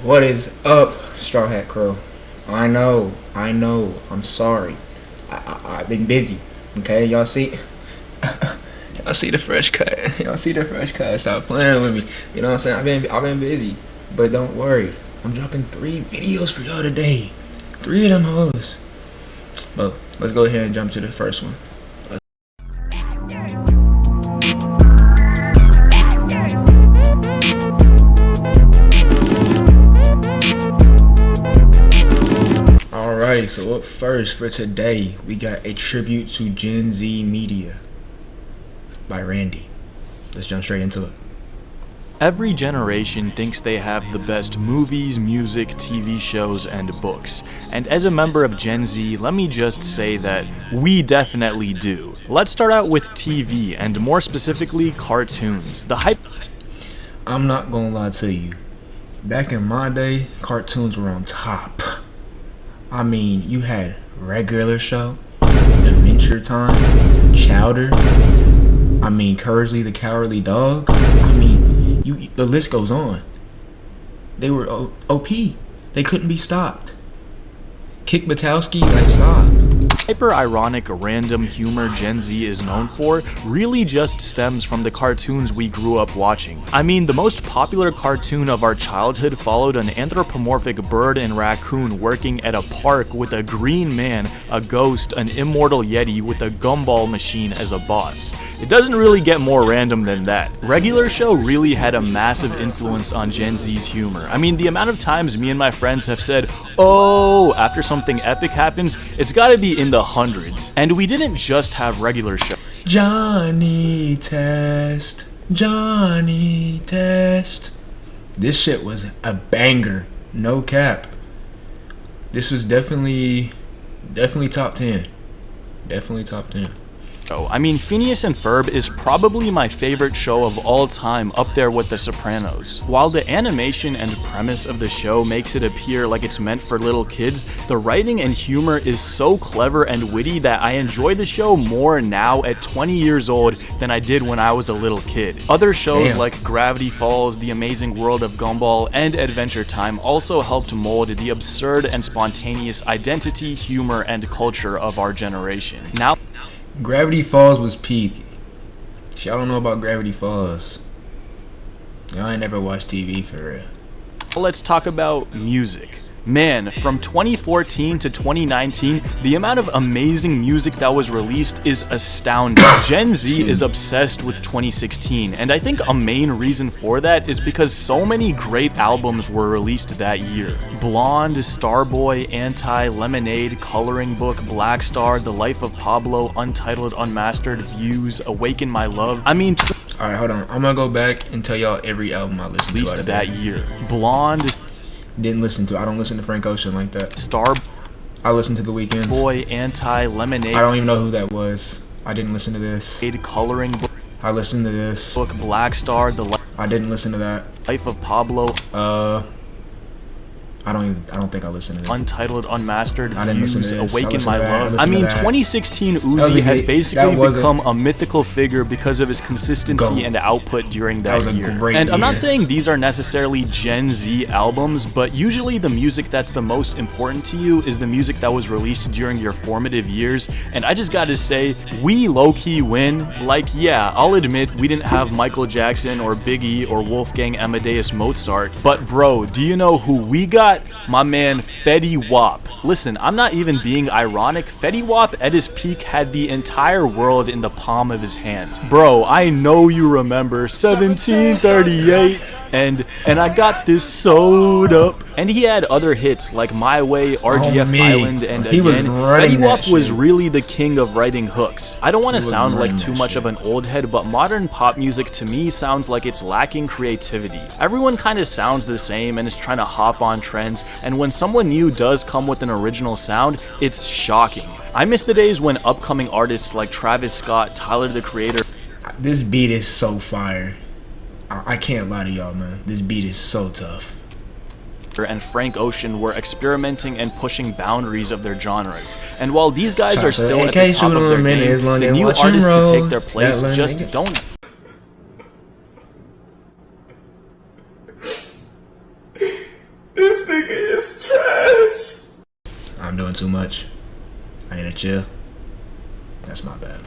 What is up, Straw Hat Crow? I know, I'm sorry. I've been busy. Okay, y'all see? Y'all see the fresh cut. Y'all see the fresh cut. Stop playing with me. You know what I'm saying? I've been busy. But don't worry. I'm dropping 3 videos for y'all today. 3 of them hoes. Well, let's go ahead and jump to the first one. Alright, so up first for today, we got a tribute to Gen Z Media by Randy. Let's jump straight into it. Every generation thinks they have the best movies, music, TV shows, and books. And as a member of Gen Z, let me just say that we definitely do. Let's start out with TV, and more specifically, cartoons. The hype. I'm not gonna lie to you. Back in my day, cartoons were on top. I mean, you had Regular Show, Adventure Time, Chowder. I mean, Cursley the Cowardly Dog. I mean, the list goes on. They were OP. They couldn't be stopped. Kick Batowski, like, stop. Hyper-ironic random humor Gen Z is known for really just stems from the cartoons we grew up watching. I mean, the most popular cartoon of our childhood followed an anthropomorphic bird and raccoon working at a park with a green man, a ghost, an immortal yeti with a gumball machine as a boss. It doesn't really get more random than that. Regular Show really had a massive influence on Gen Z's humor. I mean, the amount of times me and my friends have said, "Oh," after something epic happens, it's gotta be in the hundreds. And we didn't just have Regular Show. Johnny Test. Johnny Test. This shit was a banger. No cap. This was definitely top 10. Definitely top 10. I mean, Phineas and Ferb is probably my favorite show of all time, up there with The Sopranos. While the animation and premise of the show makes it appear like it's meant for little kids, the writing and humor is so clever and witty that I enjoy the show more now at 20 years old than I did when I was a little kid. Other shows like Gravity Falls, The Amazing World of Gumball, and Adventure Time also helped mold the absurd and spontaneous identity, humor, and culture of our generation. Now, Gravity Falls was peak. If y'all don't know about Gravity Falls, y'all ain't never watched TV for real. let's talk about music. Man, from 2014 to 2019, the amount of amazing music that was released is astounding. Gen Z is obsessed with 2016, and I think a main reason for that is because so many great albums were released that year. Blonde, Starboy, Anti, Lemonade, Coloring Book, Black Star, The Life of Pablo, Untitled Unmastered, Views, Awaken My Love. I mean, alright, hold on. I'm gonna go back and tell y'all every album I listened to. Released that year. Blonde. Didn't listen to. I don't listen to Frank Ocean like that. I listened to The Weeknd's. Boy, Anti, Lemonade. I don't even know who that was. I didn't listen to this. Coloring Book. I listened to this. Black Star, I didn't listen to that. Life of Pablo. I don't think I listened to this. Untitled Unmastered, I didn't listen Views, to this. Awaken My Love. I mean, listened to that. 2016 Uzi has basically That become a mythical figure because of his consistency and output during that was a year. great And I'm not year. saying these are necessarily Gen Z albums, but usually the music that's the most important to you is the music that was released during your formative years. And I just gotta say, we low-key win. Like, yeah, I'll admit we didn't have Michael Jackson or Biggie or Wolfgang Amadeus Mozart, but bro, do you know who we got? My man Fetty Wap. Listen, I'm not even being ironic. Fetty Wap at his peak had the entire world in the palm of his hand. Bro, I know you remember 1738 and I got this sewed up. And he had other hits like My Way, RGF Island, and again, Fetty Wap was really the king of writing hooks. I don't want to sound like too much of an old head, but modern pop music to me sounds like it's lacking creativity. Everyone kind of sounds the same and is trying to hop on trends, and when someone new does come with an original sound, it's shocking. I miss the days when upcoming artists like Travis Scott, Tyler the Creator. This beat is so fire. I can't lie to y'all, man. This beat is so tough. And Frank Ocean were experimenting and pushing boundaries of their genres. And while these guys are still at the top of their game, the new artists to take their place just don't. is trash. I'm doing too much. I need to chill. That's my bad.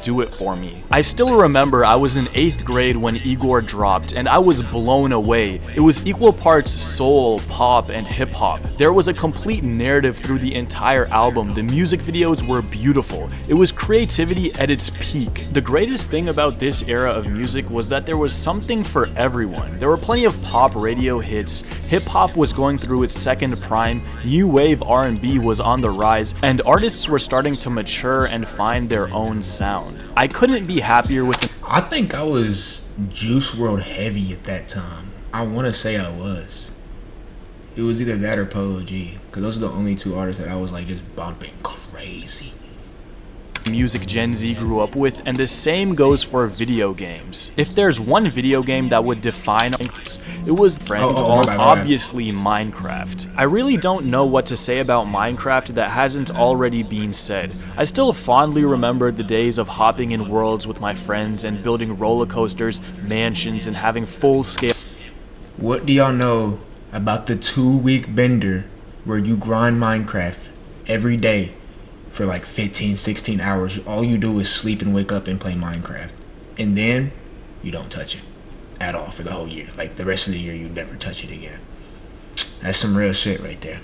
Do it for me. I still remember I was in 8th grade when Igor dropped, and I was blown away. It was equal parts soul, pop, and hip hop. There was a complete narrative through the entire album. The music videos were beautiful. It was creativity at its peak. The greatest thing about this era of music was that there was something for everyone. There were plenty of pop radio hits, hip hop was going through its second prime, new wave R&B was on the rise, and artists were starting to mature and find their own sound. I couldn't be happier with the I think I was Juice WRLD heavy at that time. I want to say I was. It was either that or Polo G, because those are the only two artists that I was like just bumping crazy. music Gen Z grew up with, and the same goes for video games. If there's one video game that would define us, it was obviously Minecraft. I really don't know what to say about Minecraft that hasn't already been said. I still fondly remember the days of hopping in worlds with my friends and building roller coasters, mansions, and having full-scale. What do y'all know about the 2-week bender where you grind Minecraft every day for like 15-16 hours? All you do is sleep and wake up and play Minecraft, and then you don't touch it at all for the whole year. Like the rest of the year you never touch it again. That's some real shit right there.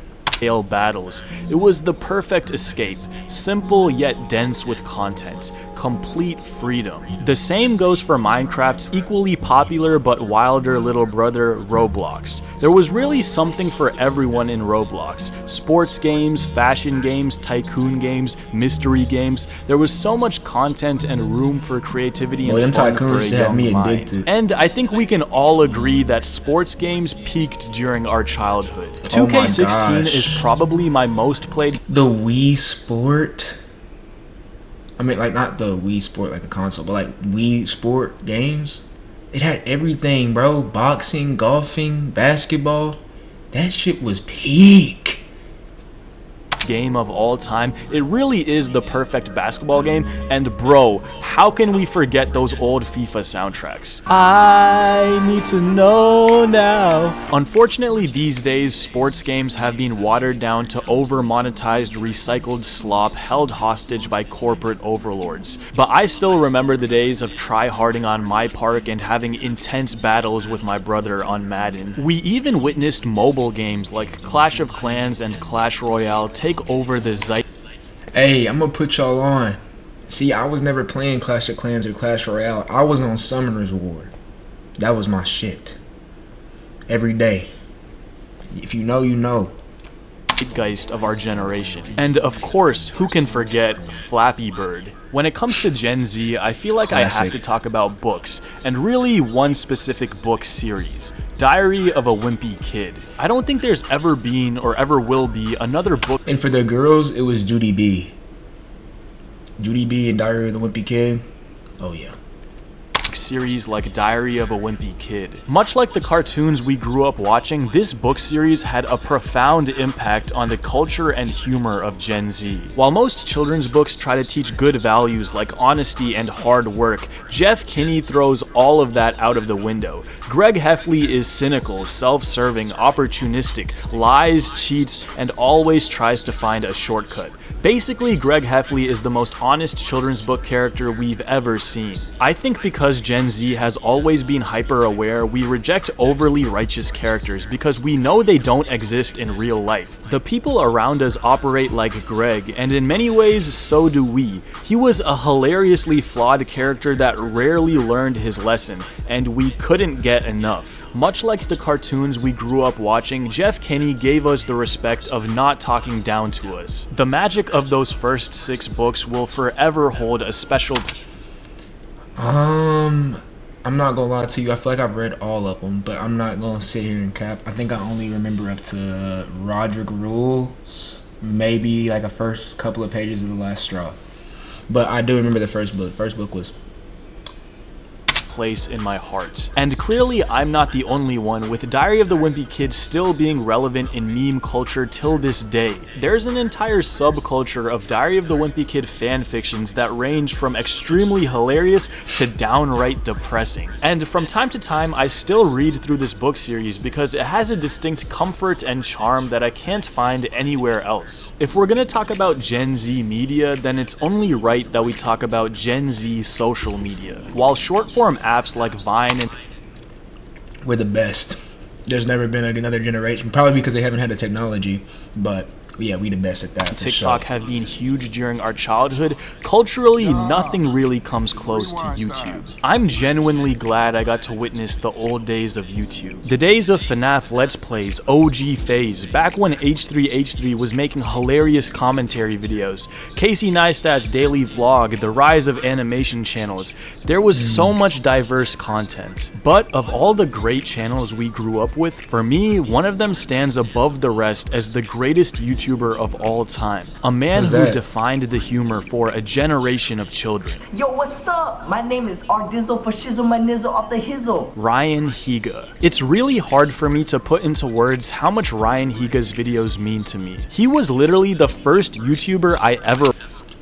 Battles. It was the perfect escape, simple yet dense with content, complete freedom. The same goes for Minecraft's equally popular but wilder little brother, Roblox. There was really something for everyone in Roblox. Sports games, fashion games, tycoon games, mystery games. There was so much content and room for creativity and fun for a young mind. And I think we can all agree that sports games peaked during our childhood. 2K16 is probably my most played. The Wii Sport. I mean, like not the Wii Sport like a console, but like Wii Sport games. It had everything, bro. Boxing, golfing, basketball. That shit was peak. Game of all time. It really is the perfect basketball game, and bro, how can we forget those old FIFA soundtracks? I need to know now. Unfortunately, these days, sports games have been watered down to over-monetized, recycled slop held hostage by corporate overlords. But I still remember the days of try-harding on my park and having intense battles with my brother on Madden. We even witnessed mobile games like Clash of Clans and Clash Royale take over the zeit. Hey, I'm gonna put y'all on. See, I was never playing Clash of Clans or Clash Royale. I was on Summoner's War. That was my shit. Every day. If you know, you know. Zeitgeist of our generation. And of course, who can forget Flappy Bird? When it comes to Gen Z, I feel like I have to talk about books, and really one specific book series, Diary of a Wimpy Kid. I don't think there's ever been or ever will be another book. And for the girls, it was Judy B. Judy B and Diary of the Wimpy Kid. Oh yeah. Series like Diary of a Wimpy Kid. Much like the cartoons we grew up watching, this book series had a profound impact on the culture and humor of Gen Z. While most children's books try to teach good values like honesty and hard work, Jeff Kinney throws all of that out of the window. Greg Heffley is cynical, self-serving, opportunistic, lies, cheats, and always tries to find a shortcut. Basically, Greg Heffley is the most honest children's book character we've ever seen. I think because Gen Z has always been hyper-aware, we reject overly righteous characters because we know they don't exist in real life. The people around us operate like Greg, and in many ways, so do we. He was a hilariously flawed character that rarely learned his lesson, and we couldn't get enough. Much like the cartoons we grew up watching, Jeff Kinney gave us the respect of not talking down to us. The magic of those first 6 books will forever hold a special. I'm not gonna lie to you. I feel like I've read all of them, but I'm not gonna sit here and cap. I think I only remember up to Roderick Rules, maybe like a first couple of pages of The Last Straw. But I do remember the first book. The first book was place in my heart. And clearly I'm not the only one, with Diary of the Wimpy Kid still being relevant in meme culture till this day. There's an entire subculture of Diary of the Wimpy Kid fanfictions that range from extremely hilarious to downright depressing. And from time to time, I still read through this book series because it has a distinct comfort and charm that I can't find anywhere else. If we're gonna talk about Gen Z media, then it's only right that we talk about Gen Z social media. While short form apps like Vine and We're the best. There's never been another generation, probably because they haven't had the technology, but yeah, we the best at that. for TikTok sure. have been huge during our childhood, culturally nothing really comes close to YouTube. I'm genuinely glad I got to witness the old days of YouTube. The days of FNAF Let's Plays, OG phase, back when H3H3 was making hilarious commentary videos, Casey Neistat's daily vlog, the rise of animation channels. There was so much diverse content. But of all the great channels we grew up with, for me, one of them stands above the rest as the greatest YouTuber of all time. A man Who's who that? defined the humor for a generation of children. Yo, what's up? My name is Ardizzle for shizzle my nizzle off the hizzle. Ryan Higa. It's really hard for me to put into words how much Ryan Higa's videos mean to me. He was literally the first YouTuber I ever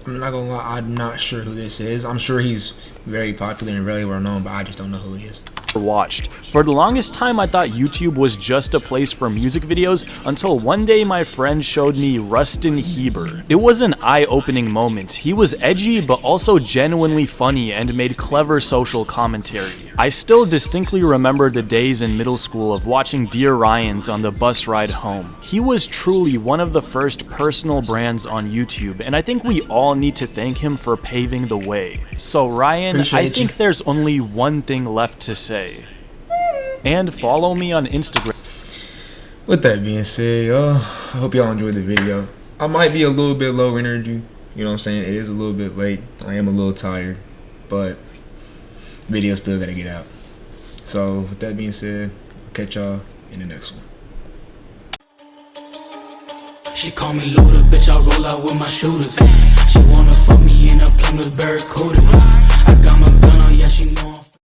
I'm not gonna lie, I'm not sure who this is. I'm sure he's very popular and very well known, but I just don't know who he is. watched. For the longest time, I thought YouTube was just a place for music videos until one day my friend showed me Rustin Heber. It was an eye-opening moment. He was edgy but also genuinely funny and made clever social commentary. I still distinctly remember the days in middle school of watching Dear Ryans on the bus ride home. He was truly one of the first personal brands on YouTube, and I think we all need to thank him for paving the way. So Ryan, Appreciate I think there's only one thing left to say. And follow me on Instagram. With that being said, I hope y'all enjoyed the video. I might be a little bit low energy, you know what I'm saying? It is a little bit late. I am a little tired, but video still gotta get out. So with that being said, I'll catch y'all in the next one. She call me Luda, bitch, I roll out with my shooters. She wanna fuck me in a Plymouth Barracuda. I